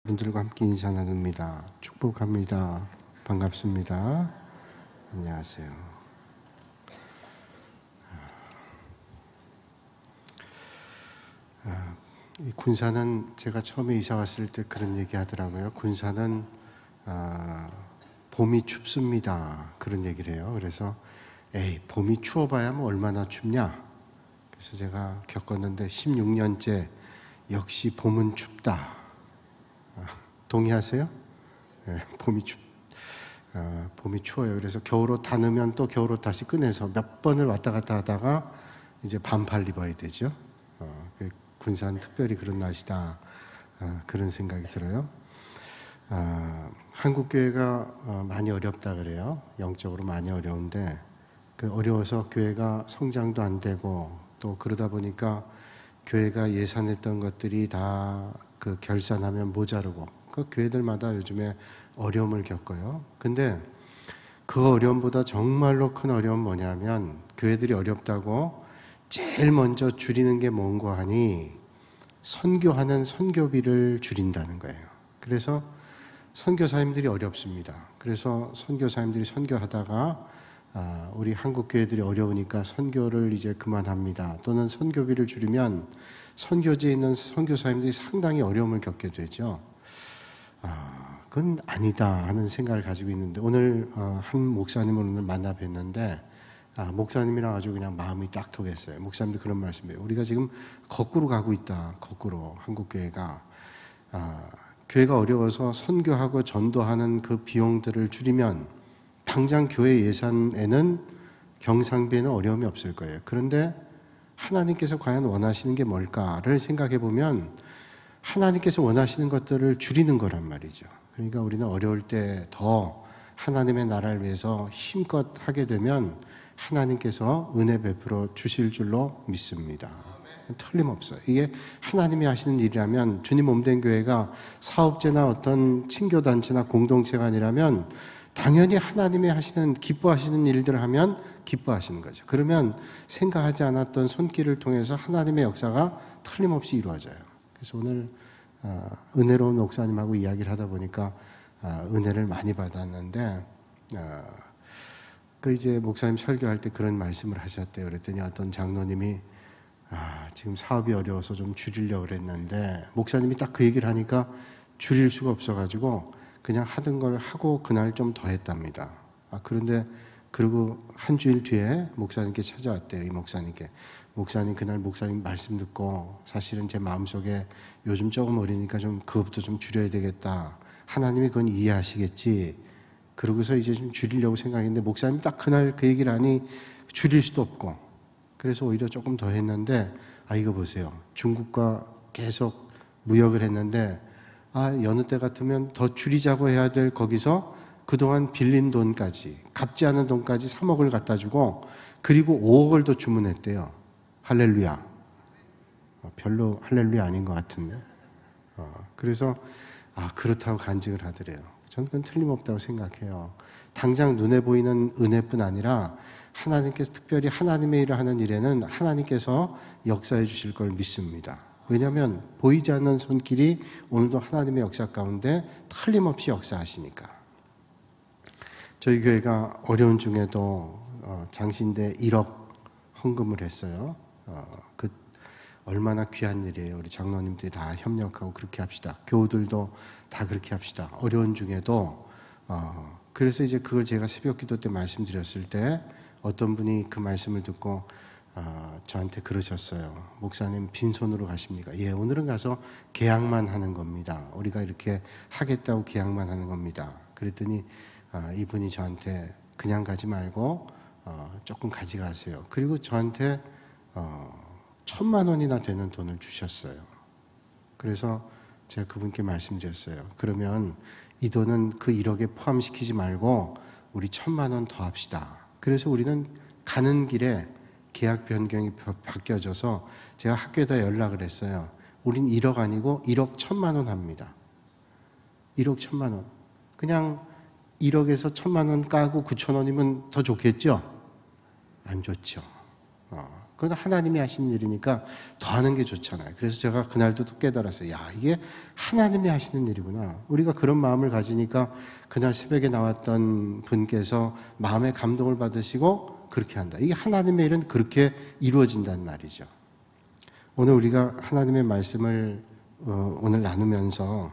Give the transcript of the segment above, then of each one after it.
분들과 함께 인사 나눕니다. 축복합니다. 반갑습니다. 안녕하세요. 이 군사는 제가 처음에 이사 왔을 때 그런 얘기 하더라고요. 군사는 봄이 춥습니다. 그런 얘기를 해요. 그래서 봄이 추워봐야 뭐 얼마나 춥냐. 그래서 제가 겪었는데 16년째 역시 봄은 춥다. 동의하세요? 네, 봄이 추워요. 그래서 겨울옷 다 넣으면 또 겨울옷 다시 꺼내서 몇 번을 왔다 갔다 하다가 이제 반팔 입어야 되죠. 군사는 특별히 그런 날씨다. 그런 생각이 들어요. 한국 교회가 많이 어렵다 그래요. 영적으로 많이 어려운데 어려워서 교회가 성장도 안 되고 또 그러다 보니까 교회가 예산했던 것들이 다 결산하면 모자르고 교회들마다 요즘에 어려움을 겪어요. 근데 그 어려움보다 정말로 큰 어려움은 뭐냐면 교회들이 어렵다고 제일 먼저 줄이는 게 뭔고 하니 선교하는 선교비를 줄인다는 거예요. 그래서 선교사님들이 어렵습니다. 그래서 선교사님들이 선교하다가 우리 한국 교회들이 어려우니까 선교를 이제 그만합니다. 또는 선교비를 줄이면 선교지에 있는 선교사님들이 상당히 어려움을 겪게 되죠. 그건 아니다 하는 생각을 가지고 있는데 오늘 한 목사님을 오늘 만나 뵀는데 목사님이랑 아주 그냥 마음이 딱 통했어요. 목사님도 그런 말씀이에요. 우리가 지금 거꾸로 가고 있다. 거꾸로 한국 교회가 교회가 어려워서 선교하고 전도하는 그 비용들을 줄이면 당장 교회 예산에는 경상비에는 어려움이 없을 거예요. 그런데 하나님께서 과연 원하시는 게 뭘까를 생각해 보면 하나님께서 원하시는 것들을 줄이는 거란 말이죠. 그러니까 우리는 어려울 때 더 하나님의 나라를 위해서 힘껏 하게 되면 하나님께서 은혜 베풀어 주실 줄로 믿습니다. 틀림없어요. 이게 하나님이 하시는 일이라면 주님 몸된 교회가 사업제나 어떤 친교단체나 공동체가 아니라면 당연히 하나님이 하시는 기뻐하시는 일들을 하면 기뻐하시는 거죠. 그러면 생각하지 않았던 손길을 통해서 하나님의 역사가 틀림없이 이루어져요. 그래서 오늘 은혜로운 목사님하고 이야기를 하다 보니까 은혜를 많이 받았는데 이제 목사님 설교할 때 그런 말씀을 하셨대요. 그랬더니 어떤 장로님이 지금 사업이 어려워서 좀 줄이려고 그랬는데 목사님이 딱 그 얘기를 하니까 줄일 수가 없어가지고 그냥 하던 걸 하고 그날 좀 더 했답니다. 그런데 그리고 한 주일 뒤에 목사님께 찾아왔대요. 이 목사님께. 목사님 그날 목사님 말씀 듣고 사실은 제 마음속에 요즘 조금 어리니까 좀 그것부터 좀 줄여야 되겠다. 하나님이 그건 이해하시겠지. 그러고서 이제 좀 줄이려고 생각했는데 목사님 딱 그날 그 얘기를 하니 줄일 수도 없고 그래서 오히려 조금 더 했는데 이거 보세요. 중국과 계속 무역을 했는데 여느 때 같으면 더 줄이자고 해야 될 거기서 그동안 빌린 돈까지 갚지 않은 돈까지 3억을 갖다 주고 그리고 5억을 더 주문했대요. 할렐루야. 별로 할렐루야 아닌 것 같은데. 그래서 그렇다고 간증을 하더래요. 저는 그건 틀림없다고 생각해요. 당장 눈에 보이는 은혜뿐 아니라 하나님께서 특별히 하나님의 일을 하는 일에는 하나님께서 역사해 주실 걸 믿습니다. 왜냐하면 보이지 않는 손길이 오늘도 하나님의 역사 가운데 틀림없이 역사하시니까. 저희 교회가 어려운 중에도 장신대 1억 헌금을 했어요. 얼마나 귀한 일이에요. 우리 장로님들이 다 협력하고 그렇게 합시다. 교우들도 다 그렇게 합시다. 어려운 중에도 그래서 이제 그걸 제가 새벽 기도 때 말씀드렸을 때 어떤 분이 그 말씀을 듣고 저한테 그러셨어요. 목사님 빈손으로 가십니까? 예, 오늘은 가서 계약만 하는 겁니다. 우리가 이렇게 하겠다고 계약만 하는 겁니다. 그랬더니 이분이 저한테 그냥 가지 말고 조금 가져가세요. 그리고 저한테 1,000만 원이나 되는 돈을 주셨어요. 그래서 제가 그분께 말씀드렸어요. 그러면 이 돈은 그 1억에 포함시키지 말고 우리 1,000만 원 더 합시다. 그래서 우리는 가는 길에 계약 변경이 바뀌어져서 제가 학교에다 연락을 했어요. 우린 1억 아니고 1억 1,000만 원 합니다. 1억 1,000만 원. 그냥 1억에서 1,000만 원 까고 9천 원이면 더 좋겠죠? 안 좋죠. 그건 하나님이 하시는 일이니까 더 하는 게 좋잖아요. 그래서 제가 그날도 또 깨달았어요. 야, 이게 하나님이 하시는 일이구나. 우리가 그런 마음을 가지니까 그날 새벽에 나왔던 분께서 마음의 감동을 받으시고 그렇게 한다. 이게 하나님의 일은 그렇게 이루어진다는 말이죠. 오늘 우리가 하나님의 말씀을 오늘 나누면서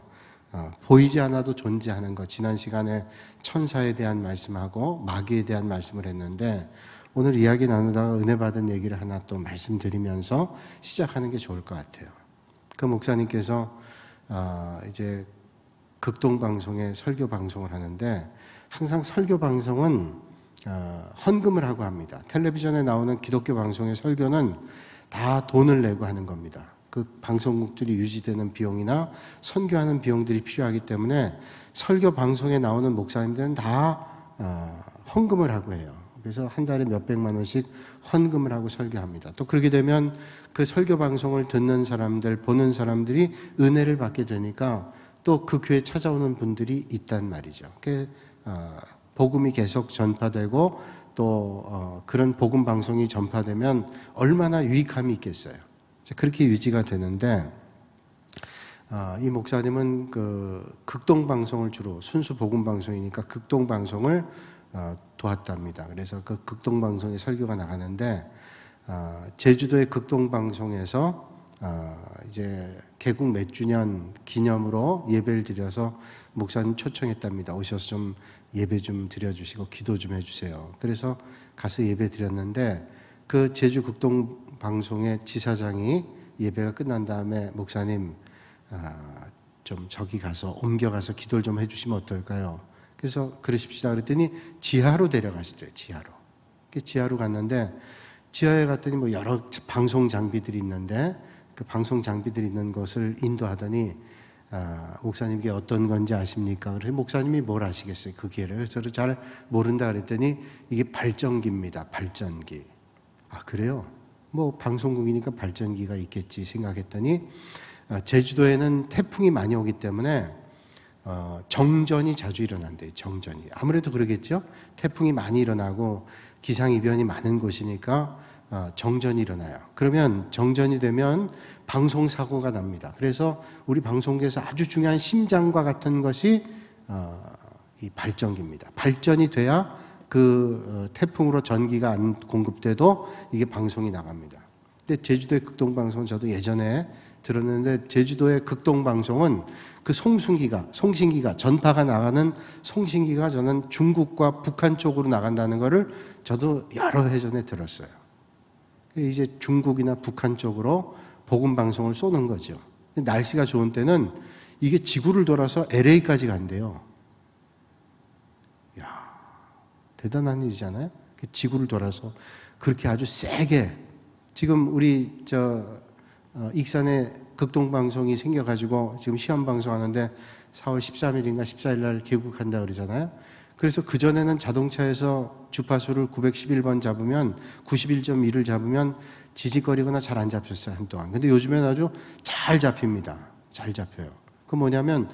보이지 않아도 존재하는 것, 지난 시간에 천사에 대한 말씀하고 마귀에 대한 말씀을 했는데 오늘 이야기 나누다가 은혜 받은 얘기를 하나 또 말씀드리면서 시작하는 게 좋을 것 같아요. 그 목사님께서 이제 극동방송에 설교 방송을 하는데 항상 설교 방송은 헌금을 하고 합니다. 텔레비전에 나오는 기독교 방송의 설교는 다 돈을 내고 하는 겁니다. 그 방송국들이 유지되는 비용이나 선교하는 비용들이 필요하기 때문에 설교 방송에 나오는 목사님들은 다 헌금을 하고 해요. 그래서 한 달에 몇백만 원씩 헌금을 하고 설교합니다. 또 그렇게 되면 그 설교 방송을 듣는 사람들, 보는 사람들이 은혜를 받게 되니까 또 그 교회에 찾아오는 분들이 있단 말이죠. 복음이 계속 전파되고 또 그런 복음 방송이 전파되면 얼마나 유익함이 있겠어요. 그렇게 유지가 되는데 이 목사님은 그 극동 방송을 주로 순수 복음 방송이니까 극동 방송을 도왔답니다. 그래서 그 극동 방송에 설교가 나가는데 제주도의 극동 방송에서 이제 개국 몇 주년 기념으로 예배를 드려서 목사님 초청했답니다. 오셔서 좀 예배 좀 드려주시고 기도 좀 해주세요. 그래서 가서 예배 드렸는데 그 제주 극동 방송의 지사장이 예배가 끝난 다음에 목사님 좀 저기 가서 옮겨가서 기도를 좀 해주시면 어떨까요? 그래서 그러십시다 그랬더니 지하로 데려가시더래요. 지하로 갔는데 지하에 갔더니 뭐 여러 방송 장비들이 있는데 그 방송 장비들이 있는 곳을 인도하더니 목사님께 어떤 건지 아십니까? 그래서 목사님이 뭘 아시겠어요? 그 기회를. 그래서 잘 모른다 그랬더니 이게 발전기입니다. 발전기. 아, 그래요? 뭐 방송국이니까 발전기가 있겠지 생각했더니 제주도에는 태풍이 많이 오기 때문에 정전이 자주 일어난대요. 정전이. 아무래도 그러겠죠? 태풍이 많이 일어나고 기상이변이 많은 곳이니까 정전이 일어나요. 그러면 정전이 되면 방송사고가 납니다. 그래서 우리 방송국에서 아주 중요한 심장과 같은 것이 이 발전기입니다. 발전이 돼야 그 태풍으로 전기가 안 공급돼도 이게 방송이 나갑니다. 근데 제주도의 극동방송은 저도 예전에 들었는데 제주도의 극동방송은 그 송신기가 전파가 나가는 송신기가 저는 중국과 북한 쪽으로 나간다는 거를 저도 여러 해 전에 들었어요. 이제 중국이나 북한 쪽으로 복음방송을 쏘는 거죠. 날씨가 좋은 때는 이게 지구를 돌아서 LA까지 간대요. 이야, 대단한 일이잖아요. 지구를 돌아서 그렇게 아주 세게. 지금 우리 익산에 극동방송이 생겨가지고 지금 시험방송 하는데 4월 13일인가 14일 날 개국한다 그러잖아요. 그래서 그전에는 자동차에서 주파수를 911번 잡으면 91.1을 잡으면 지직거리거나 잘 안 잡혔어요, 한동안. 근데 요즘에는 아주 잘 잡힙니다. 잘 잡혀요. 그 뭐냐면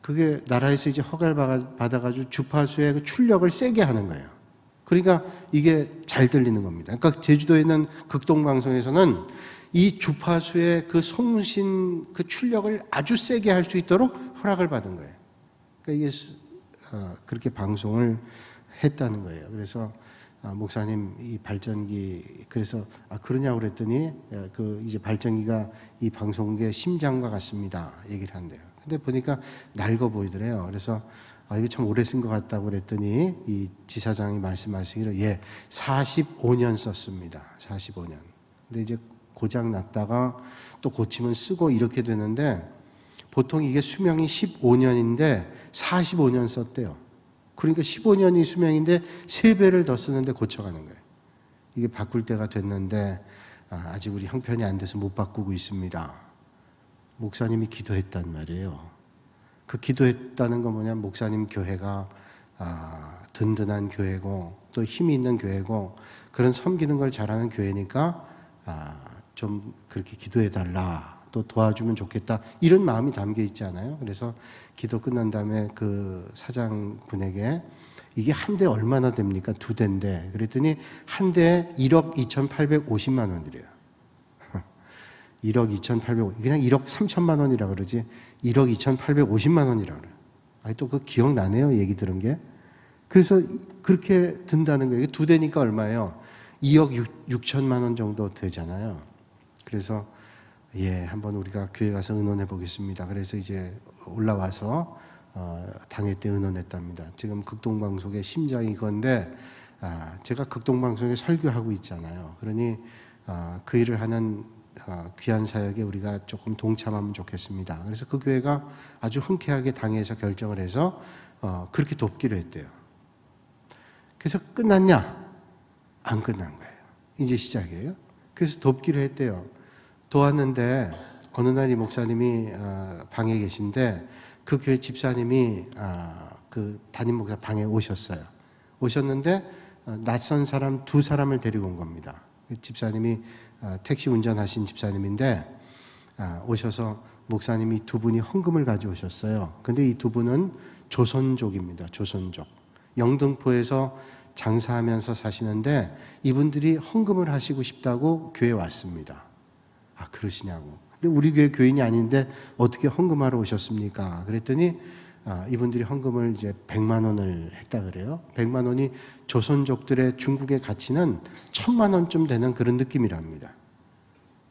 그게 나라에서 이제 허가를 받아가지고 주파수의 그 출력을 세게 하는 거예요. 그러니까 이게 잘 들리는 겁니다. 그러니까 제주도에 있는 극동방송에서는 이 주파수의 그 송신, 그 출력을 아주 세게 할 수 있도록 허락을 받은 거예요. 그러니까 이게 그렇게 방송을 했다는 거예요. 그래서 목사님 이 발전기 그래서 그러냐고 그랬더니 그 이제 발전기가 이 방송국의 심장과 같습니다. 얘기를 한대요. 근데 보니까 낡아 보이더래요. 그래서 이거 참 오래 쓴 것 같다고 그랬더니 이 지사장이 말씀하시기를 45년 썼습니다. 45년. 근데 이제 고장 났다가 또 고치면 쓰고 이렇게 되는데 보통 이게 수명이 15년인데 45년 썼대요. 그러니까 15년이 수명인데 3배를 더 쓰는데 고쳐가는 거예요. 이게 바꿀 때가 됐는데 아직 우리 형편이 안 돼서 못 바꾸고 있습니다. 목사님이 기도했단 말이에요. 그 기도했다는 건 뭐냐면 목사님 교회가 든든한 교회고 또 힘이 있는 교회고 그런 섬기는 걸 잘하는 교회니까 좀 그렇게 기도해달라, 또 도와주면 좋겠다, 이런 마음이 담겨 있지 않아요? 그래서 기도 끝난 다음에 그 사장분에게 이게 한 대 얼마나 됩니까? 두 대인데. 그랬더니 한 대에 1억 2,850만 원이래요. 1억 2,850, 그냥 1억 3천만 원이라 그러지 1억 2,850만 원이라 그래요. 아니, 또 그 기억나네요. 얘기 들은 게. 그래서 그렇게 든다는 거예요. 두 대니까 얼마예요? 2억 6천만 원 정도 되잖아요. 그래서 한번 우리가 교회 가서 의논해 보겠습니다. 그래서 이제 올라와서 당회 때 의논했답니다. 지금 극동방송의 심장이 이건데 제가 극동방송에 설교하고 있잖아요. 그러니 그 일을 하는 귀한 사역에 우리가 조금 동참하면 좋겠습니다. 그래서 그 교회가 아주 흔쾌하게 당회에서 결정을 해서 그렇게 돕기로 했대요. 그래서 끝났냐? 안 끝난 거예요. 이제 시작이에요. 그래서 돕기로 했대요. 도왔는데 어느 날 이 목사님이 방에 계신데 그 교회 집사님이 그 담임 목사 방에 오셨어요. 오셨는데 낯선 사람 두 사람을 데리고 온 겁니다. 집사님이 택시 운전하신 집사님인데 오셔서 목사님이 두 분이 헌금을 가져오셨어요. 근데 이 두 분은 조선족입니다. 조선족. 영등포에서 장사하면서 사시는데 이분들이 헌금을 하시고 싶다고 교회에 왔습니다. 그러시냐고. 근데 우리 교회 교인이 아닌데 어떻게 헌금하러 오셨습니까? 그랬더니 이분들이 헌금을 이제 100만 원을 했다 그래요. 100만 원이 조선족들의 중국의 가치는 1000만 원쯤 되는 그런 느낌이랍니다.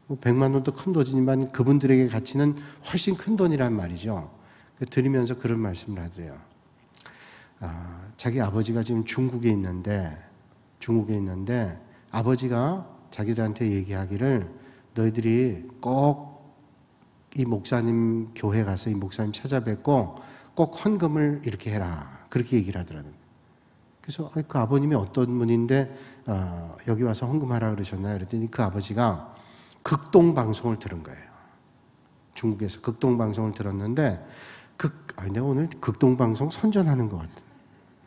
100만 원도 큰 돈이지만 그분들에게 가치는 훨씬 큰 돈이란 말이죠. 드리면서 그런 말씀을 하더래요. 자기 아버지가 지금 중국에 있는데 아버지가 자기들한테 얘기하기를 너희들이 꼭 이 목사님 교회 가서 이 목사님 찾아뵙고 꼭 헌금을 이렇게 해라. 그렇게 얘기를 하더라고요. 그래서 그 아버님이 어떤 분인데 여기 와서 헌금하라 그러셨나요? 그랬더니 그 아버지가 극동방송을 들은 거예요. 중국에서 극동방송을 들었는데 내가 오늘 극동방송 선전하는 것 같아.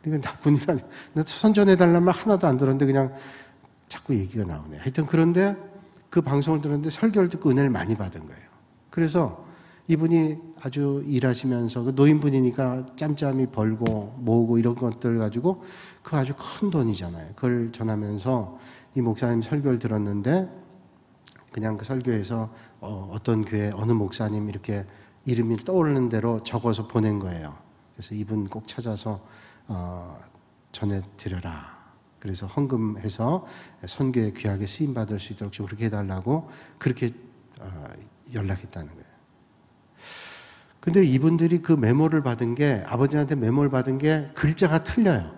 이건 나쁜 일 아니야. 나 선전해달라는 말 하나도 안 들었는데 그냥 자꾸 얘기가 나오네. 하여튼 그런데 그 방송을 들었는데 설교를 듣고 은혜를 많이 받은 거예요. 그래서 이분이 아주 일하시면서 그 노인분이니까 짬짬이 벌고 모으고 이런 것들 가지고 그 아주 큰 돈이잖아요. 그걸 전하면서 이 목사님 설교를 들었는데 그냥 그 설교에서 어떤 교회 어느 목사님 이렇게 이름이 떠오르는 대로 적어서 보낸 거예요. 그래서 이분 꼭 찾아서 전해드려라. 그래서 헌금해서 선교에 귀하게 쓰임받을 수 있도록 좀 그렇게 해달라고 그렇게 연락했다는 거예요. 근데 이분들이 그 메모를 받은 게 아버지한테 메모를 받은 게 글자가 틀려요.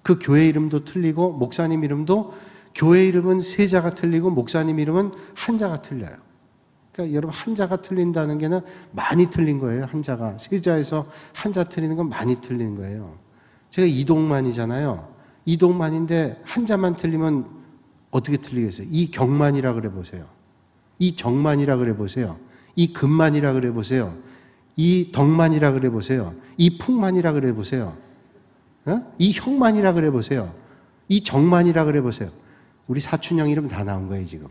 그 교회 이름도 틀리고 목사님 이름도 교회 이름은 세자가 틀리고 목사님 이름은 한자가 틀려요. 그러니까 여러분 한자가 틀린다는 게는 많이 틀린 거예요. 한자가 세자에서 한자 틀리는 건 많이 틀린 거예요. 제가 이동만이잖아요. 이동만인데 한자만 틀리면 어떻게 틀리겠어요? 이경만이라 그래 보세요. 이정만이라 그래 보세요. 이금만이라 그래 보세요. 이덕만이라 그래 보세요. 이풍만이라 그래 보세요. 이형만이라 그래 보세요. 이정만이라 그래 보세요. 우리 사촌형 이름 다 나온 거예요 지금.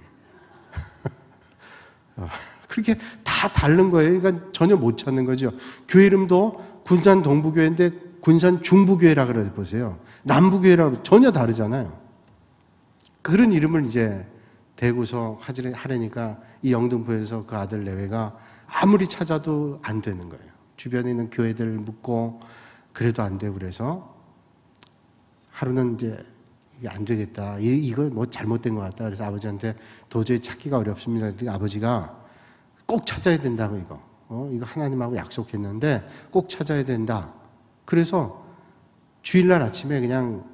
그렇게 다 다른 거예요. 그러니까 전혀 못 찾는 거죠. 교회 이름도 군산 동부교회인데 군산 중부교회라 그래 보세요. 남부교회라 전혀 다르잖아요. 그런 이름을 이제 대구서 하려니까 이 영등포에서 그 아들 내외가 아무리 찾아도 안 되는 거예요. 주변에 있는 교회들 묻고 그래도 안 되고 그래서 하루는 이제 이게 안 되겠다. 이거 뭐 잘못된 것 같다. 그래서 아버지한테 도저히 찾기가 어렵습니다. 그랬더니 아버지가 꼭 찾아야 된다고 이거 하나님하고 약속했는데 꼭 찾아야 된다. 그래서 주일날 아침에 그냥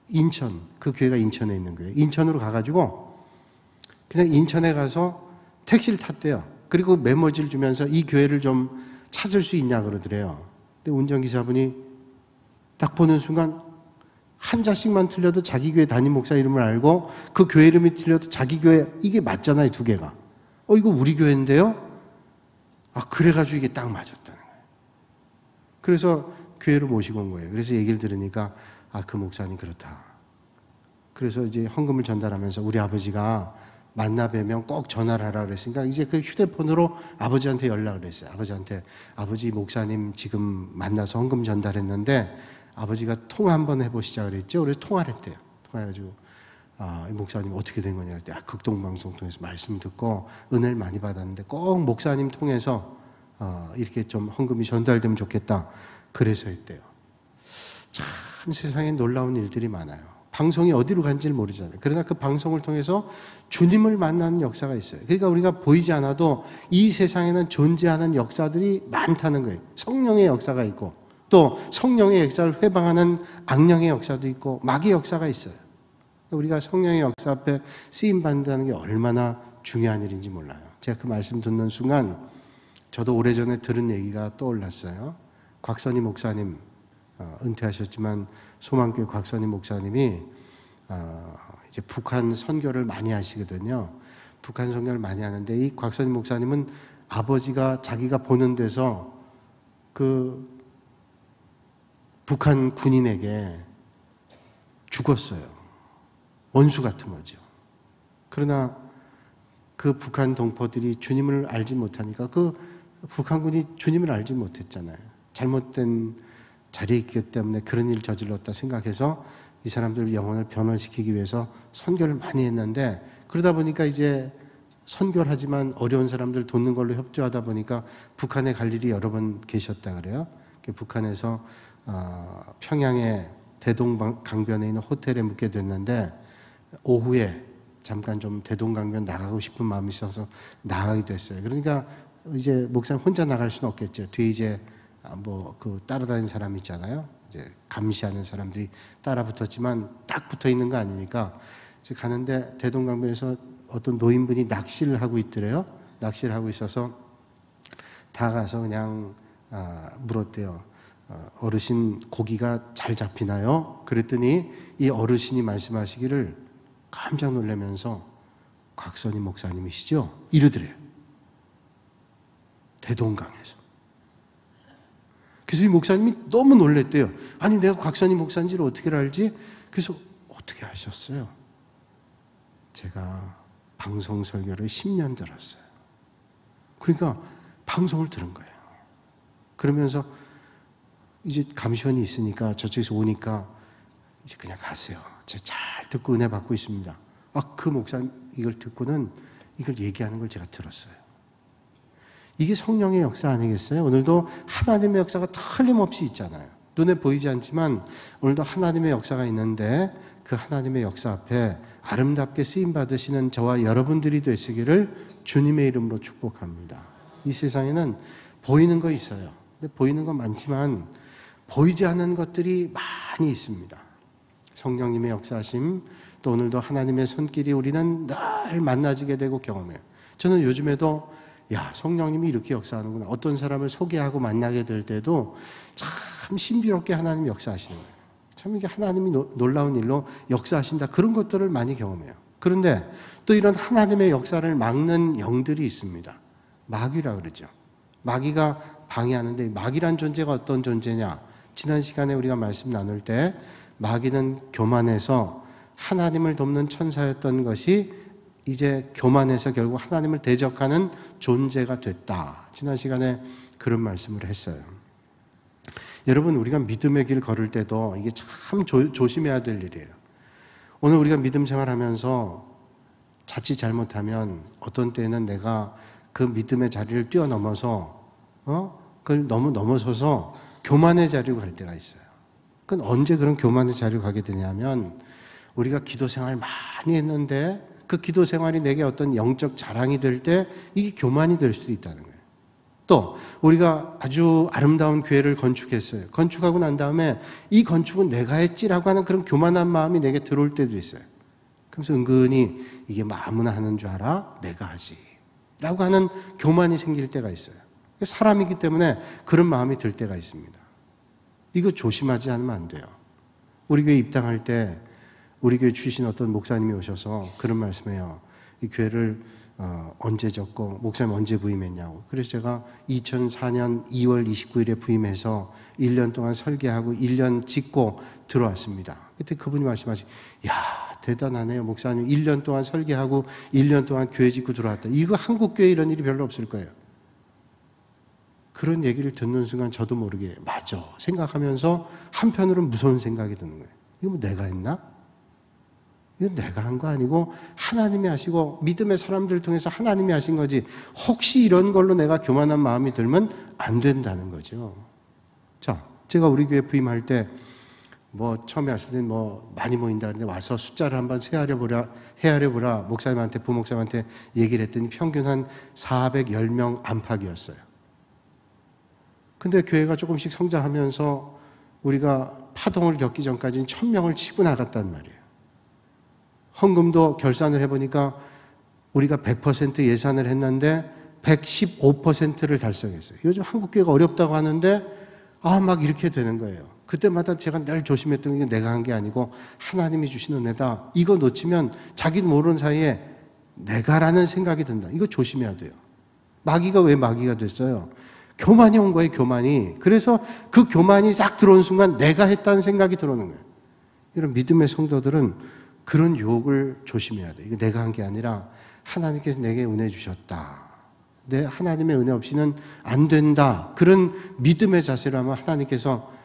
인천, 그 교회가 인천에 있는 거예요. 인천으로 가가지고 그냥 인천에 가서 택시를 탔대요. 그리고 메모지를 주면서 이 교회를 좀 찾을 수 있냐 그러더래요. 근데 운전기사분이 딱 보는 순간 한자씩만 틀려도 자기 교회 담임 목사 이름을 알고 그 교회 이름이 틀려도 자기 교회 이게 맞잖아요. 두 개가. 이거 우리 교회인데요? 그래가지고 이게 딱 맞았다는 거예요. 그래서 교회로 모시고 온 거예요. 그래서 얘기를 들으니까 그 목사님 그렇다. 그래서 이제 헌금을 전달하면서 우리 아버지가 만나 뵈면 꼭 전화를 하라 그랬으니까 이제 그 휴대폰으로 아버지한테 연락을 했어요. 아버지 목사님 지금 만나서 헌금 전달했는데 아버지가 통화 한번 해보시자 그랬죠. 그래서 통화를 했대요. 통화해가지고 이 목사님 어떻게 된 거냐 할 때 극동방송 통해서 말씀 듣고 은혜를 많이 받았는데 꼭 목사님 통해서 이렇게 좀 헌금이 전달되면 좋겠다. 그래서 했대요. 참 세상에 놀라운 일들이 많아요. 방송이 어디로 간지를 모르잖아요. 그러나 그 방송을 통해서 주님을 만나는 역사가 있어요. 그러니까 우리가 보이지 않아도 이 세상에는 존재하는 역사들이 많다는 거예요. 성령의 역사가 있고 또 성령의 역사를 회방하는 악령의 역사도 있고 마귀의 역사가 있어요. 우리가 성령의 역사 앞에 쓰임받는다는 게 얼마나 중요한 일인지 몰라요. 제가 그 말씀 듣는 순간 저도 오래전에 들은 얘기가 떠올랐어요. 곽선희 목사님, 은퇴하셨지만 소망교회 곽선희 목사님이 이제 북한 선교를 많이 하시거든요. 북한 선교를 많이 하는데 이 곽선희 목사님은 아버지가 자기가 보는 데서 그 북한 군인에게 죽었어요. 원수 같은 거죠. 그러나 그 북한 동포들이 주님을 알지 못하니까 그 북한군이 주님을 알지 못했잖아요. 잘못된 자리에 있기 때문에 그런 일을 저질렀다 생각해서 이 사람들 영혼을 변화시키기 위해서 선교를 많이 했는데 그러다 보니까 이제 선교를 하지만 어려운 사람들 돕는 걸로 협조하다 보니까 북한에 갈 일이 여러 번 계셨다 그래요. 북한에서 평양의 대동강변에 있는 호텔에 묵게 됐는데 오후에 잠깐 좀 대동강변 나가고 싶은 마음이 있어서 나가게 됐어요. 그러니까 이제 목사님 혼자 나갈 수는 없겠죠. 뒤에 이제 그 따라다니는 사람 있잖아요. 이제 감시하는 사람들이 따라 붙었지만 딱 붙어 있는 거 아니니까 이제 가는데 대동강변에서 어떤 노인분이 낚시를 하고 있더래요. 낚시를 하고 있어서 다가가서 그냥 물었대요. 어르신 고기가 잘 잡히나요? 그랬더니 이 어르신이 말씀하시기를 깜짝 놀라면서 곽선희 목사님이시죠? 이러더래요. 대동강에서. 그래서 이 목사님이 너무 놀랬대요. 아니 내가 곽선희 목사인지를 어떻게 알지? 그래서 어떻게 아셨어요? 제가 방송 설교를 10년 들었어요. 그러니까 방송을 들은 거예요. 그러면서 이제 감시원이 있으니까 저쪽에서 오니까 이제 그냥 가세요. 제가 잘 듣고 은혜 받고 있습니다. 그 목사님 이걸 듣고는 이걸 얘기하는 걸 제가 들었어요. 이게 성령의 역사 아니겠어요? 오늘도 하나님의 역사가 틀림없이 있잖아요. 눈에 보이지 않지만 오늘도 하나님의 역사가 있는데 그 하나님의 역사 앞에 아름답게 쓰임받으시는 저와 여러분들이 되시기를 주님의 이름으로 축복합니다. 이 세상에는 보이는 거 있어요. 근데 보이는 건 많지만 보이지 않는 것들이 많이 있습니다. 성령님의 역사하심, 또 오늘도 하나님의 손길이 우리는 늘 만나지게 되고 경험해요. 저는 요즘에도 성령님이 이렇게 역사하는구나. 어떤 사람을 소개하고 만나게 될 때도 참 신비롭게 하나님이 역사하시는 거예요. 참 이게 하나님이 놀라운 일로 역사하신다. 그런 것들을 많이 경험해요. 그런데 또 이런 하나님의 역사를 막는 영들이 있습니다. 마귀라 그러죠. 마귀가 방해하는데 마귀란 존재가 어떤 존재냐? 지난 시간에 우리가 말씀 나눌 때 마귀는 교만해서 하나님을 돕는 천사였던 것이 이제 교만해서 결국 하나님을 대적하는 존재가 됐다. 지난 시간에 그런 말씀을 했어요. 여러분, 우리가 믿음의 길 걸을 때도 이게 참 조심해야 될 일이에요. 오늘 우리가 믿음 생활하면서 자칫 잘못하면 어떤 때는 내가 그 믿음의 자리를 뛰어넘어서 그걸 너무 넘어서서 교만의 자리로 갈 때가 있어요. 그건 언제 그런 교만의 자리로 가게 되냐면 우리가 기도 생활 많이 했는데 그 기도 생활이 내게 어떤 영적 자랑이 될 때 이게 교만이 될 수도 있다는 거예요. 또 우리가 아주 아름다운 교회를 건축했어요. 건축하고 난 다음에 이 건축은 내가 했지라고 하는 그런 교만한 마음이 내게 들어올 때도 있어요. 그래서 은근히 이게 뭐 아무나 하는 줄 알아? 내가 하지 라고 하는 교만이 생길 때가 있어요. 사람이기 때문에 그런 마음이 들 때가 있습니다. 이거 조심하지 않으면 안 돼요. 우리 교회 입당할 때 우리 교회 출신 어떤 목사님이 오셔서 그런 말씀해요. 이 교회를 언제 졌고 목사님 언제 부임했냐고. 그래서 제가 2004년 2월 29일에 부임해서 1년 동안 설계하고 1년 짓고 들어왔습니다. 그때 그분이 말씀하시고 대단하네요. 목사님 1년 동안 설계하고 1년 동안 교회 짓고 들어왔다. 이거 한국 교회 이런 일이 별로 없을 거예요. 그런 얘기를 듣는 순간 저도 모르게 맞아 생각하면서 한편으로는 무서운 생각이 드는 거예요. 이거 뭐 내가 했나? 이건 내가 한 거 아니고 하나님이 하시고 믿음의 사람들을 통해서 하나님이 하신 거지. 혹시 이런 걸로 내가 교만한 마음이 들면 안 된다는 거죠. 자, 제가 우리 교회 부임할 때 뭐 처음에 왔을 때 뭐 많이 모인다 그러는데 와서 숫자를 한번 헤아려 보라 목사님한테 부목사님한테 얘기를 했더니 평균 한 410명 안팎이었어요. 근데 교회가 조금씩 성장하면서 우리가 파동을 겪기 전까지는 1000명을 치고 나갔단 말이에요. 헌금도 결산을 해보니까 우리가 100% 예산을 했는데 115%를 달성했어요. 요즘 한국교회가 어렵다고 하는데 막 이렇게 되는 거예요. 그때마다 제가 늘 조심했던 게 내가 한 게 아니고 하나님이 주신 은혜다. 이거 놓치면 자기도 모르는 사이에 내가라는 생각이 든다. 이거 조심해야 돼요. 마귀가 왜 마귀가 됐어요? 교만이 온 거예요, 교만이. 그래서 그 교만이 싹 들어온 순간 내가 했다는 생각이 들어오는 거예요. 이런 믿음의 성도들은 그런 유혹을 조심해야 돼요. 이거 내가 한 게 아니라 하나님께서 내게 은혜 주셨다. 내 하나님의 은혜 없이는 안 된다. 그런 믿음의 자세로 하면 하나님께서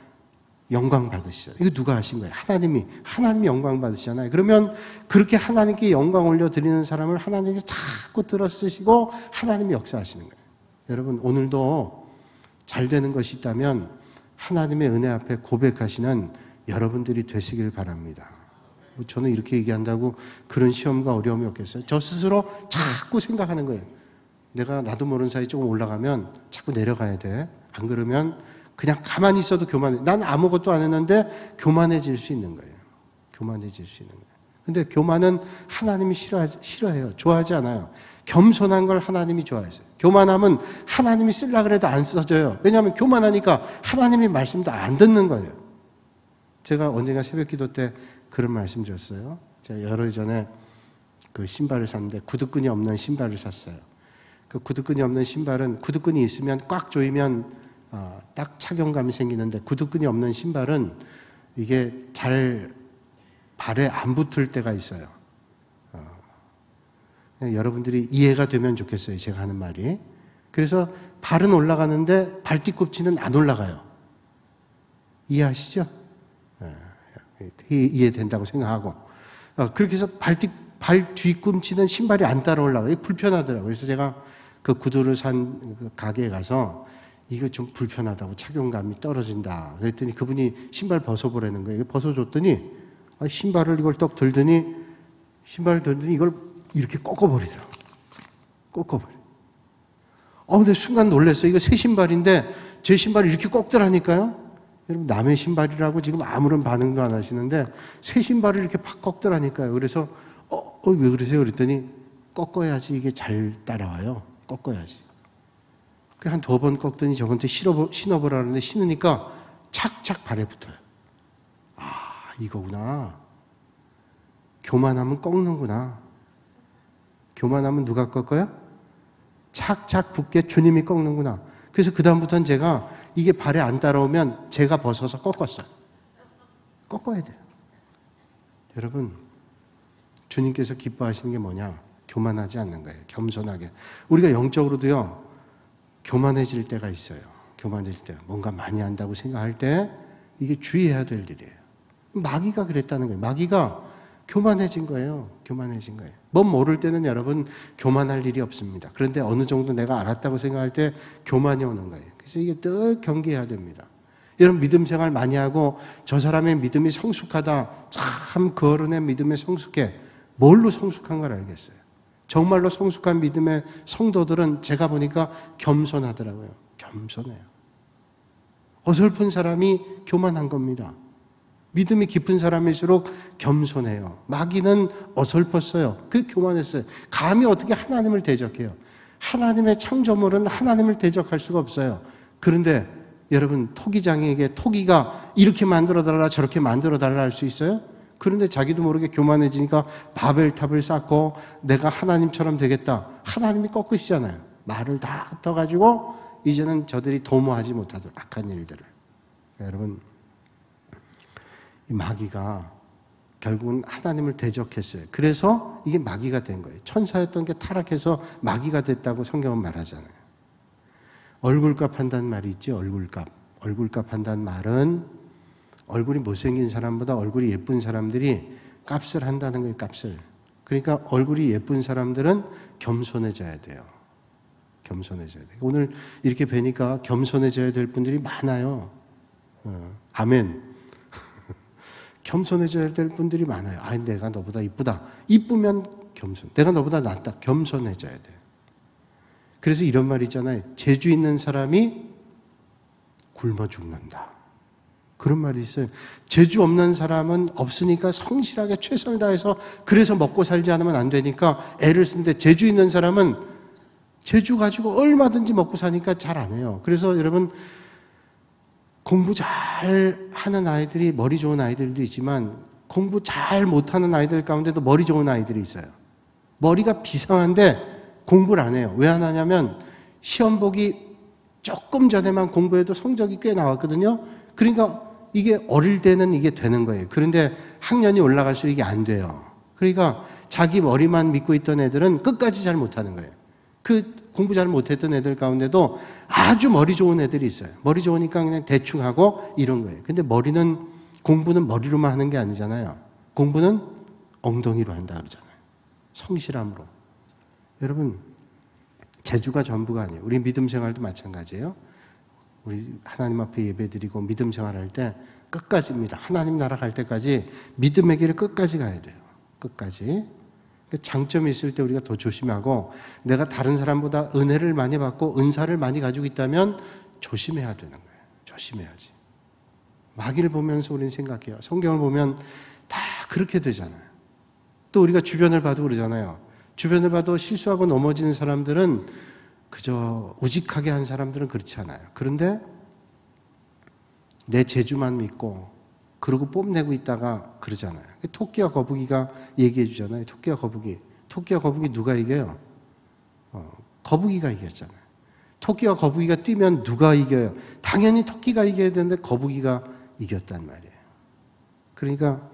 영광 받으시죠. 이거 누가 하신 거예요? 하나님이 영광 받으시잖아요. 그러면 그렇게 하나님께 영광 올려드리는 사람을 하나님이 자꾸 들어 쓰시고 하나님이 역사하시는 거예요. 여러분 오늘도 잘 되는 것이 있다면 하나님의 은혜 앞에 고백하시는 여러분들이 되시길 바랍니다. 저는 이렇게 얘기한다고 그런 시험과 어려움이 없겠어요? 저 스스로 자꾸 생각하는 거예요. 내가 나도 모르는 사이 조금 올라가면 자꾸 내려가야 돼. 안 그러면 그냥 가만히 있어도 교만해. 난 아무것도 안 했는데 교만해질 수 있는 거예요. 교만해질 수 있는 거예요. 근데 교만은 하나님이 싫어해요. 좋아하지 않아요. 겸손한 걸 하나님이 좋아하세요. 교만하면 하나님이 쓰려고 해도 안 써져요. 왜냐하면 교만하니까 하나님의 말씀도 안 듣는 거예요. 제가 언젠가 새벽 기도 때 그런 말씀 드렸어요. 제가 열흘 전에 그 신발을 샀는데 구두끈이 없는 신발을 샀어요. 그 구두끈이 없는 신발은 구두끈이 있으면 꽉 조이면 딱 착용감이 생기는데 구두끈이 없는 신발은 이게 잘 발에 안 붙을 때가 있어요. 여러분들이 이해가 되면 좋겠어요. 제가 하는 말이. 그래서 발은 올라가는데 발뒤꿈치는 안 올라가요. 이해하시죠? 이해된다고 생각하고. 그렇게 해서 발 뒤꿈치는 신발이 안 따라 올라가요. 불편하더라고요. 그래서 제가 그 구두를 산 그 가게에 가서 이거 좀 불편하다고 착용감이 떨어진다. 그랬더니 그분이 신발 벗어보라는 거예요. 벗어줬더니 신발을 이걸 떡 들더니 이걸 이렇게 꺾어버리더라고요. 꺾어버려. 근데 순간 놀랐어요. 이거 새 신발인데 제 신발을 이렇게 꺾더라니까요. 여러분 남의 신발이라고 지금 아무런 반응도 안 하시는데 새 신발을 이렇게 팍 꺾더라니까요. 그래서 왜 그러세요? 그랬더니 꺾어야지 이게 잘 따라와요. 꺾어야지. 한 2번 꺾더니 저한테 신어보라는데 신으니까 착착 발에 붙어요. 이거구나. 교만하면 꺾는구나. 교만하면 누가 꺾어요? 착착 붙게 주님이 꺾는구나. 그래서 그 다음부터는 제가 이게 발에 안 따라오면 제가 벗어서 꺾었어요. 꺾어야 돼요. 여러분, 주님께서 기뻐하시는 게 뭐냐? 교만하지 않는 거예요. 겸손하게. 우리가 영적으로도요, 교만해질 때가 있어요. 교만해질 때. 뭔가 많이 한다고 생각할 때 이게 주의해야 될 일이에요. 마귀가 그랬다는 거예요. 마귀가 교만해진 거예요. 교만해진 거예요. 뭐 모를 때는 여러분 교만할 일이 없습니다. 그런데 어느 정도 내가 알았다고 생각할 때 교만이 오는 거예요. 그래서 이게 늘 경계해야 됩니다. 여러분 믿음 생활 많이 하고 저 사람의 믿음이 성숙하다. 참 그 어른의 믿음이 성숙해. 뭘로 성숙한 걸 알겠어요. 정말로 성숙한 믿음의 성도들은 제가 보니까 겸손하더라고요. 겸손해요. 어설픈 사람이 교만한 겁니다. 믿음이 깊은 사람일수록 겸손해요. 마귀는 어설펐어요. 그 교만했어요. 감히 어떻게 하나님을 대적해요. 하나님의 창조물은 하나님을 대적할 수가 없어요. 그런데 여러분 토기장에게 토기가 이렇게 만들어달라 저렇게 만들어달라 할 수 있어요? 그런데 자기도 모르게 교만해지니까 바벨탑을 쌓고 내가 하나님처럼 되겠다. 하나님이 꺾으시잖아요. 말을 다 흩어가지고 이제는 저들이 도모하지 못하도록 악한 일들을. 여러분 이 마귀가 결국은 하나님을 대적했어요. 그래서 이게 마귀가 된 거예요. 천사였던 게 타락해서 마귀가 됐다고 성경은 말하잖아요. 얼굴값 한다는 말이 있죠. 얼굴값. 얼굴값 한다는 말은 얼굴이 못생긴 사람보다 얼굴이 예쁜 사람들이 값을 한다는 거예요. 값을. 그러니까 얼굴이 예쁜 사람들은 겸손해져야 돼요. 겸손해져야 돼요. 오늘 이렇게 뵈니까 겸손해져야 될 분들이 많아요. 아멘. 겸손해져야 될 분들이 많아요. 아, 내가 너보다 이쁘다. 이쁘면 겸손. 내가 너보다 낫다. 겸손해져야 돼요. 그래서 이런 말 있잖아요. 재주 있는 사람이 굶어 죽는다. 그런 말이 있어요. 재주 없는 사람은 없으니까 성실하게 최선을 다해서 그래서 먹고 살지 않으면 안 되니까 애를 쓰는데 재주 있는 사람은 재주 가지고 얼마든지 먹고 사니까 잘 안 해요. 그래서 여러분 공부 잘 하는 아이들이 머리 좋은 아이들도 있지만 공부 잘 못하는 아이들 가운데도 머리 좋은 아이들이 있어요. 머리가 비상한데 공부를 안 해요. 왜 안 하냐면 시험 보기 조금 전에만 공부해도 성적이 꽤 나왔거든요. 그러니까 이게 어릴 때는 이게 되는 거예요. 그런데 학년이 올라갈수록 이게 안 돼요. 그러니까 자기 머리만 믿고 있던 애들은 끝까지 잘 못하는 거예요. 그 공부 잘 못했던 애들 가운데도 아주 머리 좋은 애들이 있어요. 머리 좋으니까 그냥 대충 하고 이런 거예요. 근데 공부는 머리로만 하는 게 아니잖아요. 공부는 엉덩이로 한다 그러잖아요. 성실함으로. 여러분, 재주가 전부가 아니에요. 우리 믿음 생활도 마찬가지예요. 우리 하나님 앞에 예배드리고 믿음 생활할 때 끝까지입니다. 하나님 나라 갈 때까지 믿음의 길을 끝까지 가야 돼요. 끝까지. 장점이 있을 때 우리가 더 조심하고 내가 다른 사람보다 은혜를 많이 받고 은사를 많이 가지고 있다면 조심해야 되는 거예요. 조심해야지. 마귀를 보면서 우리는 생각해요. 성경을 보면 다 그렇게 되잖아요. 또 우리가 주변을 봐도 그러잖아요. 주변을 봐도 실수하고 넘어지는 사람들은 그저 우직하게 한 사람들은 그렇지 않아요. 그런데 내 재주만 믿고 그러고 뽐내고 있다가 그러잖아요. 토끼와 거북이가 얘기해 주잖아요. 토끼와 거북이 누가 이겨요? 거북이가 이겼잖아요. 토끼와 거북이가 뛰면 누가 이겨요? 당연히 토끼가 이겨야 되는데 거북이가 이겼단 말이에요. 그러니까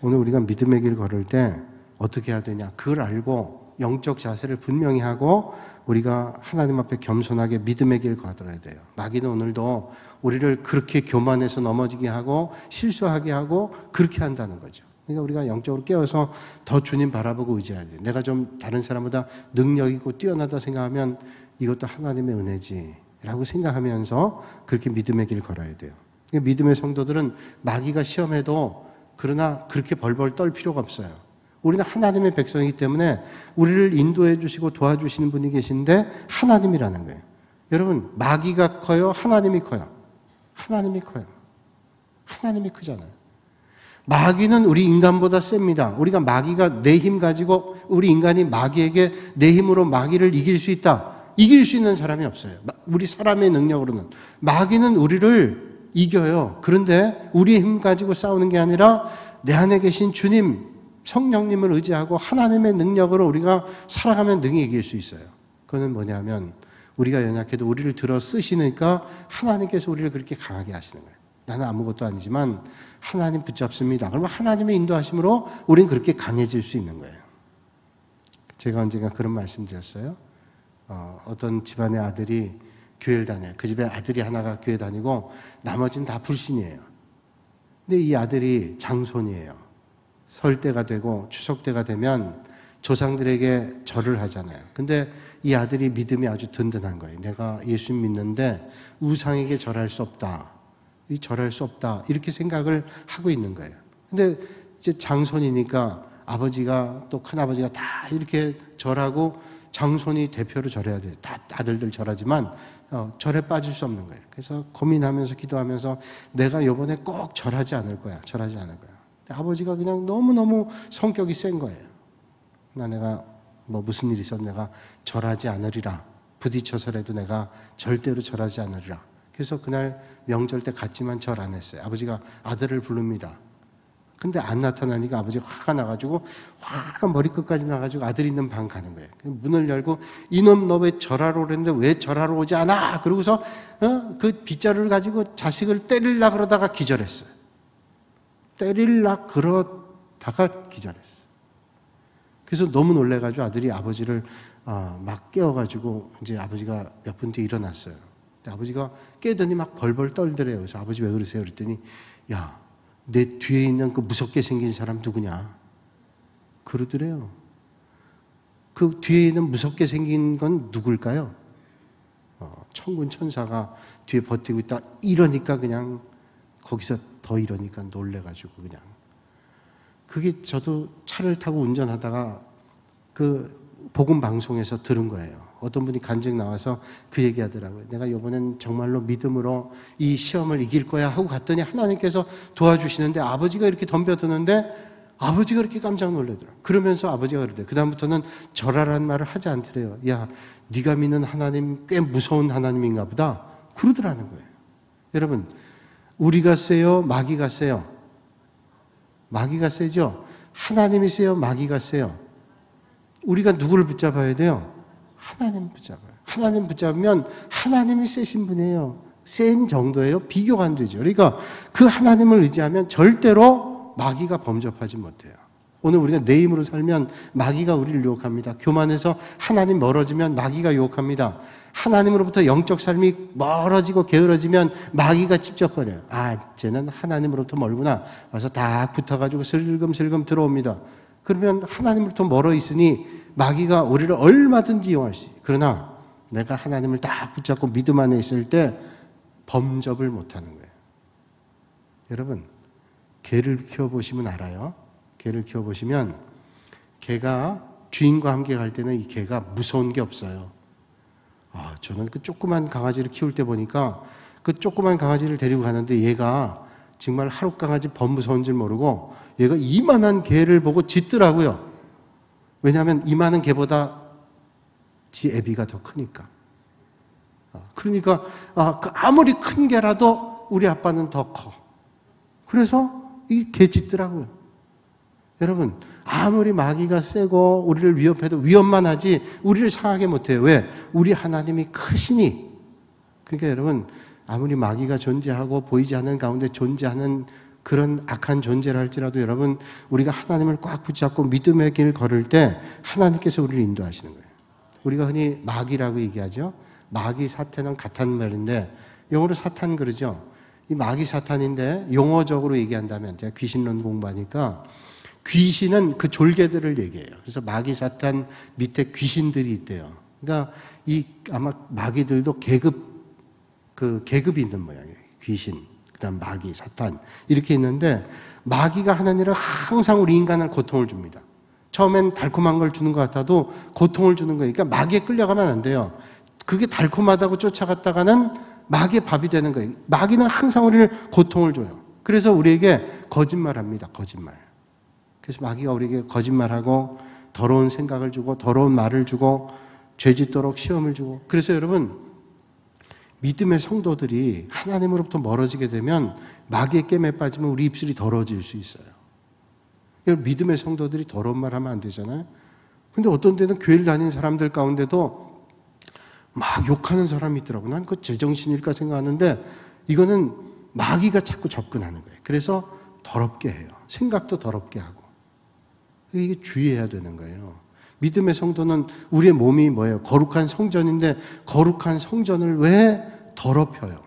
오늘 우리가 믿음의 길 걸을 때 어떻게 해야 되냐? 그걸 알고 영적 자세를 분명히 하고 우리가 하나님 앞에 겸손하게 믿음의 길 걸어야 돼요. 마귀는 오늘도 우리를 그렇게 교만해서 넘어지게 하고 실수하게 하고 그렇게 한다는 거죠. 그러니까 우리가 영적으로 깨어서 더 주님 바라보고 의지해야 돼요. 내가 좀 다른 사람보다 능력 있고 뛰어나다 생각하면 이것도 하나님의 은혜지 라고 생각하면서 그렇게 믿음의 길 걸어야 돼요. 믿음의 성도들은 마귀가 시험해도 그러나 그렇게 벌벌 떨 필요가 없어요. 우리는 하나님의 백성이기 때문에 우리를 인도해 주시고 도와주시는 분이 계신데 하나님이라는 거예요. 여러분, 마귀가 커요? 하나님이 커요? 하나님이 커요. 하나님이 크잖아요. 마귀는 우리 인간보다 셉니다. 우리가 마귀가 내 힘 가지고 우리 인간이 마귀에게 내 힘으로 마귀를 이길 수 있다. 이길 수 있는 사람이 없어요. 우리 사람의 능력으로는. 마귀는 우리를 이겨요. 그런데 우리의 힘 가지고 싸우는 게 아니라 내 안에 계신 주님, 성령님을 의지하고 하나님의 능력으로 우리가 살아가면 능히 이길 수 있어요. 그거는 뭐냐면 우리가 연약해도 우리를 들어 쓰시니까 하나님께서 우리를 그렇게 강하게 하시는 거예요. 나는 아무것도 아니지만 하나님 붙잡습니다. 그러면 하나님의 인도하심으로 우리는 그렇게 강해질 수 있는 거예요. 제가 언젠가 그런 말씀 드렸어요. 어떤 집안의 아들이 교회를 다녀요. 그 집에 아들이 하나가 교회 다니고 나머지는 다 불신이에요. 근데 이 아들이 장손이에요. 설 때가 되고 추석 때가 되면 조상들에게 절을 하잖아요. 근데 이 아들이 믿음이 아주 든든한 거예요. 내가 예수님 믿는데 우상에게 절할 수 없다. 절할 수 없다. 이렇게 생각을 하고 있는 거예요. 근데 이제 장손이니까 아버지가 또 큰아버지가 다 이렇게 절하고 장손이 대표로 절해야 돼요. 다 아들들 절하지만 절에 빠질 수 없는 거예요. 그래서 고민하면서 기도하면서 내가 이번에 꼭 절하지 않을 거야. 절하지 않을 거야. 아버지가 그냥 너무너무 성격이 센 거예요. 내가 무슨 일이 있어도 내가 절하지 않으리라. 부딪혀서라도 내가 절대로 절하지 않으리라. 그래서 그날 명절 때 갔지만 절 안 했어요. 아버지가 아들을 부릅니다. 근데 안 나타나니까 아버지가 화가 나가지고 화가 머리끝까지 나가지고 아들 있는 방 가는 거예요. 문을 열고 이놈 너 왜 절하러 오랬는데 왜 절하러 오지 않아? 그러고서 그 빗자루를 가지고 자식을 때리려고 그러다가 기절했어요. 때리려고 그러다가 기절했어요. 그래서 너무 놀래가지고 아들이 아버지를 막 깨워가지고 이제 아버지가 몇 분 뒤에 일어났어요. 아버지가 깨더니 막 벌벌 떨더래요. 그래서 아버지 왜 그러세요? 그랬더니 야, 내 뒤에 있는 그 무섭게 생긴 사람 누구냐? 그러더래요. 그 뒤에 있는 무섭게 생긴 건 누굴까요? 천군 천사가 뒤에 버티고 있다. 이러니까 그냥 거기서 더 이러니까 놀래가지고 그냥. 그게 저도 차를 타고 운전하다가 그 복음 방송에서 들은 거예요. 어떤 분이 간증 나와서 그 얘기 하더라고요. 내가 이번엔 정말로 믿음으로 이 시험을 이길 거야 하고 갔더니 하나님께서 도와주시는데 아버지가 이렇게 덤벼드는데 아버지가 그렇게 깜짝 놀라더라고요. 그러면서 아버지가 그러대요. 그다음부터는 절하라는 말을 하지 않더래요. 야, 네가 믿는 하나님 꽤 무서운 하나님인가 보다. 그러더라는 거예요. 여러분, 우리가 세요? 마귀가 세요? 마귀가 세죠? 하나님이 세요? 마귀가 세요? 우리가 누구를 붙잡아야 돼요? 하나님 붙잡아요. 하나님 붙잡으면 하나님이 세신 분이에요. 센 정도예요. 비교가 안 되죠. 그러니까 그 하나님을 의지하면 절대로 마귀가 범접하지 못해요. 오늘 우리가 내 힘으로 살면 마귀가 우리를 유혹합니다. 교만해서 하나님 멀어지면 마귀가 유혹합니다. 하나님으로부터 영적 삶이 멀어지고 게으러지면 마귀가 찝쩍거려요. 아, 쟤는 하나님으로부터 멀구나. 와서 다 붙어가지고 슬금슬금 들어옵니다. 그러면 하나님으로부터 멀어 있으니 마귀가 우리를 얼마든지 이용할 수 있어요. 그러나 내가 하나님을 딱 붙잡고 믿음 안에 있을 때 범접을 못하는 거예요. 여러분, 개를 키워보시면 알아요. 개를 키워보시면 개가 주인과 함께 갈 때는 이 개가 무서운 게 없어요. 저는 그 조그만 강아지를 키울 때 보니까 그 조그만 강아지를 데리고 가는데 얘가 정말 하루 강아지 범 무서운 줄 모르고 얘가 이만한 개를 보고 짖더라고요. 왜냐하면 이만한 개보다 지 애비가 더 크니까. 그러니까 아무리 큰 개라도 우리 아빠는 더 커. 그래서 이 개 짖더라고요. 여러분, 아무리 마귀가 세고 우리를 위협해도 위협만 하지 우리를 상하게 못해요. 왜? 우리 하나님이 크시니. 그러니까 여러분, 아무리 마귀가 존재하고 보이지 않는 가운데 존재하는 그런 악한 존재를 할지라도 여러분, 우리가 하나님을 꽉 붙잡고 믿음의 길 걸을 때 하나님께서 우리를 인도하시는 거예요. 우리가 흔히 마귀라고 얘기하죠. 마귀 사탄은 같은 말인데 영어로 사탄 그러죠. 이 마귀 사탄인데 용어적으로 얘기한다면 제가 귀신론 공부하니까 귀신은 그 졸개들을 얘기해요. 그래서 마귀 사탄 밑에 귀신들이 있대요. 그러니까 아마 마귀들도 계급이 있는 모양이에요. 귀신, 그다음 마귀, 사탄 이렇게 있는데 마귀가 하는 일은 항상 우리 인간을 고통을 줍니다. 처음엔 달콤한 걸 주는 것 같아도 고통을 주는 거예요. 그러니까 마귀에 끌려가면 안 돼요. 그게 달콤하다고 쫓아갔다가는 마귀의 밥이 되는 거예요. 마귀는 항상 우리를 고통을 줘요. 그래서 우리에게 거짓말합니다. 거짓말. 그래서 마귀가 우리에게 거짓말하고 더러운 생각을 주고 더러운 말을 주고 죄짓도록 시험을 주고. 그래서 여러분, 믿음의 성도들이 하나님으로부터 멀어지게 되면 마귀의 깸에 빠지면 우리 입술이 더러워질 수 있어요. 믿음의 성도들이 더러운 말 하면 안 되잖아요. 근데 어떤 데는 교회를 다니는 사람들 가운데도 막 욕하는 사람이 있더라고요. 난 그거 제정신일까 생각하는데 이거는 마귀가 자꾸 접근하는 거예요. 그래서 더럽게 해요. 생각도 더럽게 하고. 이게 주의해야 되는 거예요. 믿음의 성도는 우리의 몸이 뭐예요? 거룩한 성전인데 거룩한 성전을 왜 더럽혀요?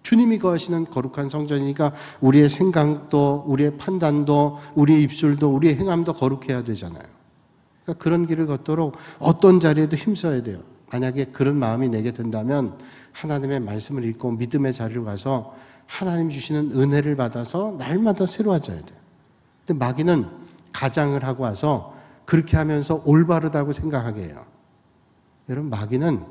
주님이 거하시는 거룩한 성전이니까 우리의 생각도 우리의 판단도 우리의 입술도 우리의 행함도 거룩해야 되잖아요. 그러니까 그런 길을 걷도록 어떤 자리에도 힘써야 돼요. 만약에 그런 마음이 내게 든다면 하나님의 말씀을 읽고 믿음의 자리로 가서 하나님 주시는 은혜를 받아서 날마다 새로워져야 돼요. 근데 마귀는 가장을 하고 와서 그렇게 하면서 올바르다고 생각하게 해요. 여러분, 마귀는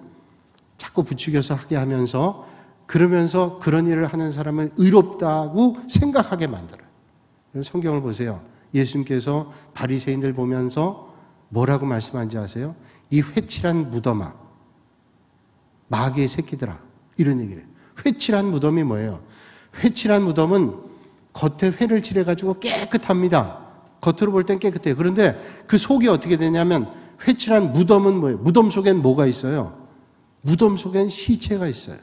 자꾸 부추겨서 하게 하면서 그러면서 그런 일을 하는 사람을 의롭다고 생각하게 만들어요. 성경을 보세요. 예수님께서 바리새인들 보면서 뭐라고 말씀하는지 아세요? 이 회칠한 무덤아, 마귀의 새끼들아, 이런 얘기를 해요. 회칠한 무덤이 뭐예요? 회칠한 무덤은 겉에 회를 칠해가지고 깨끗합니다. 겉으로 볼 땐 깨끗해요. 그런데 그 속이 어떻게 되냐면 회칠한 무덤은 뭐예요? 무덤 속엔 뭐가 있어요? 무덤 속엔 시체가 있어요.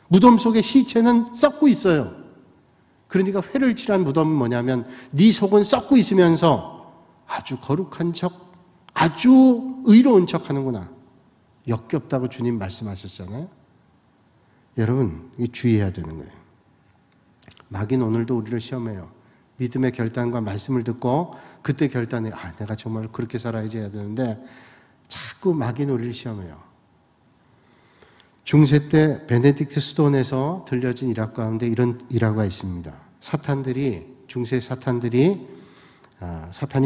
무덤 속에 시체는 썩고 있어요. 그러니까 회를 칠한 무덤은 뭐냐면 네 속은 썩고 있으면서 아주 거룩한 척, 아주 의로운 척 하는구나. 역겹다고 주님 말씀하셨잖아요. 여러분, 이 주의해야 되는 거예요. 마귀는 오늘도 우리를 시험해요. 믿음의 결단과 말씀을 듣고 그때 결단해, 내가 정말 그렇게 살아야지 해야 되는데 자꾸 마귀는 우리를 시험해요. 중세 때 베네딕트 수도원에서 들려진 일화 가운데 이런 일화가 있습니다. 중세 사탄이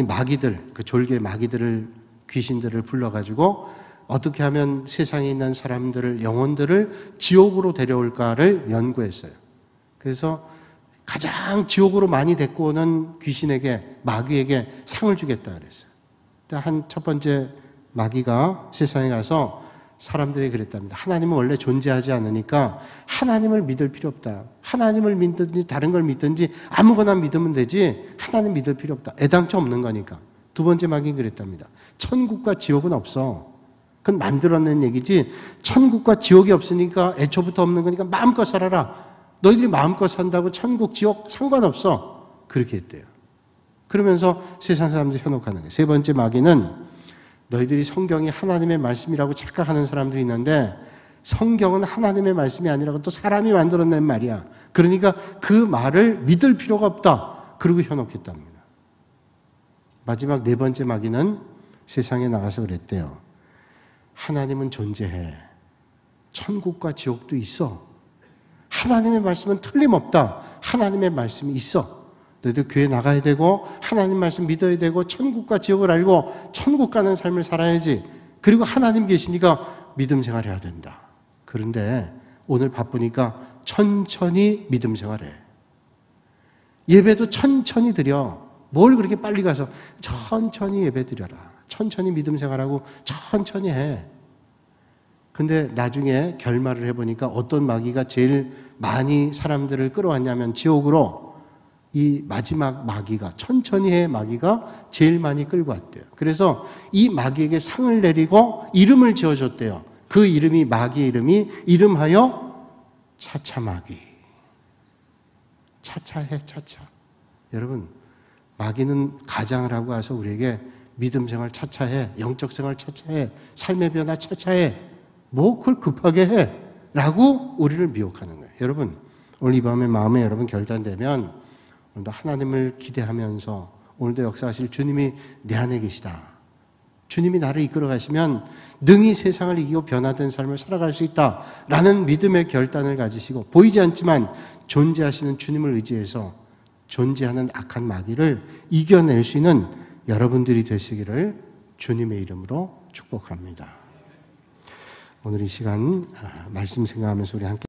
마귀들, 그 졸개 마귀들을, 귀신들을 불러가지고 어떻게 하면 세상에 있는 사람들을, 영혼들을 지옥으로 데려올까를 연구했어요. 그래서 가장 지옥으로 많이 데리고 오는 귀신에게, 마귀에게 상을 주겠다 그랬어요. 첫 번째 마귀가 세상에 가서 사람들이 그랬답니다. 하나님은 원래 존재하지 않으니까 하나님을 믿을 필요 없다. 하나님을 믿든지 다른 걸 믿든지 아무거나 믿으면 되지 하나님 믿을 필요 없다. 애당초 없는 거니까. 두 번째 마귀는 그랬답니다. 천국과 지옥은 없어. 그건 만들어낸 얘기지 천국과 지옥이 없으니까 애초부터 없는 거니까 마음껏 살아라. 너희들이 마음껏 산다고 천국, 지옥 상관없어. 그렇게 했대요. 그러면서 세상 사람들 현혹하는 거예요. 세 번째 마귀는 너희들이 성경이 하나님의 말씀이라고 착각하는 사람들이 있는데 성경은 하나님의 말씀이 아니라고 또 사람이 만들어낸 말이야. 그러니까 그 말을 믿을 필요가 없다. 그러고 현혹했답니다. 마지막 네 번째 마귀는 세상에 나가서 그랬대요. 하나님은 존재해. 천국과 지옥도 있어. 하나님의 말씀은 틀림없다. 하나님의 말씀이 있어. 너희들 교회 나가야 되고 하나님 말씀 믿어야 되고 천국과 지옥을 알고 천국 가는 삶을 살아야지. 그리고 하나님 계시니까 믿음 생활해야 된다. 그런데 오늘 바쁘니까 천천히 믿음 생활해. 예배도 천천히 드려. 뭘 그렇게 빨리 가서 천천히 예배 드려라. 천천히 믿음 생활하고 천천히 해. 근데 나중에 결말을 해보니까 어떤 마귀가 제일 많이 사람들을 끌어왔냐면 지옥으로 이 마지막 마귀가, 천천히 해 마귀가 제일 많이 끌고 왔대요. 그래서 이 마귀에게 상을 내리고 이름을 지어줬대요. 그 이름이, 마귀의 이름이 이름하여 차차마귀. 차차해, 차차. 여러분, 마귀는 가장을 하고 와서 우리에게 믿음 생활 차차해, 영적 생활 차차해, 삶의 변화 차차해, 뭐 그걸 급하게 해 라고 우리를 미혹하는 거예요. 여러분, 오늘 이 밤에 마음에 여러분 결단되면 오늘도 하나님을 기대하면서 오늘도 역사하실 주님이 내 안에 계시다. 주님이 나를 이끌어 가시면 능히 세상을 이기고 변화된 삶을 살아갈 수 있다라는 믿음의 결단을 가지시고 보이지 않지만 존재하시는 주님을 의지해서 존재하는 악한 마귀를 이겨낼 수 있는 여러분들이 되시기를 주님의 이름으로 축복합니다. 오늘 이 시간 말씀 생각하면서 우리 함께